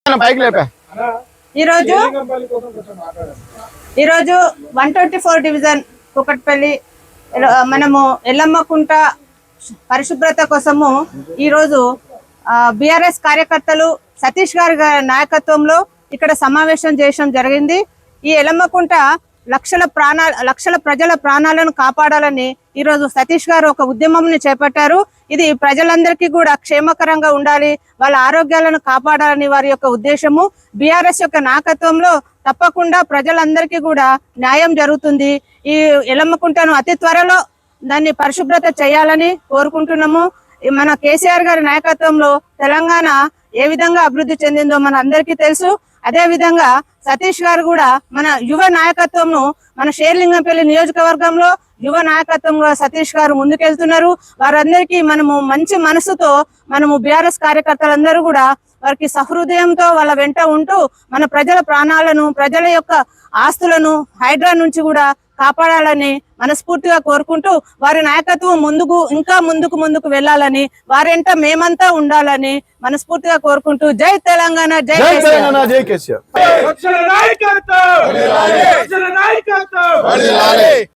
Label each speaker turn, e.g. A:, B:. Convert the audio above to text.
A: ఈరోజు 124 డివిజన్ కుకట్పల్లి మనము ఎల్లమ్మకుంట పరిశుభ్రత కోసము ఈరోజు బిఆర్ఎస్ కార్యకర్తలు సతీష్ గారి నాయకత్వంలో ఇక్కడ సమావేశం చేయడం జరిగింది. ఈ ఎల్లమ్మకుంట లక్షల ప్రజల ప్రాణాలను కాపాడాలని ఈరోజు సతీష్ గారు ఒక ఉద్యమంని చేపట్టారు. ఇది ప్రజలందరికీ కూడా క్షేమకరంగా ఉండాలి, వాళ్ళ ఆరోగ్యాలను కాపాడాలని వారి యొక్క ఉద్దేశము. బిఆర్ఎస్ యొక్క నాయకత్వంలో తప్పకుండా ప్రజలందరికీ కూడా న్యాయం జరుగుతుంది. ఈ ఎల్లమ్మకుంటను అతి త్వరలో దాన్ని పరిశుభ్రత చేయాలని కోరుకుంటున్నాము. మన కేసీఆర్ గారి నాయకత్వంలో తెలంగాణ ఏ విధంగా అభివృద్ధి చెందిందో మన అందరికీ తెలుసు. అదే విధంగా సతీష్ గారు కూడా మన యువ నాయకత్వంను మన షేర్లింగంపల్లి నియోజకవర్గంలో యువ నాయకత్వంగా సతీష్ గారు ముందుకెళ్తున్నారు. వారందరికీ మనము మంచి మనసుతో మనము బిఆర్ఎస్ కార్యకర్తలందరూ కూడా వారికి సహృదయంతో వాళ్ళ వెంట ఉంటూ మన ప్రజల ప్రాణాలను, ప్రజల యొక్క ఆస్తులను హైడ్రా నుంచి కూడా కాపాడాలని మనస్ఫూర్తిగా కోరుకుంటూ వారి నాయకత్వం ఇంకా ముందుకు వెళ్ళాలని, వారెంట మేమంతా ఉండాలని మనస్ఫూర్తిగా కోరుకుంటూ జై తెలంగాణ, జై కేసీఆర్.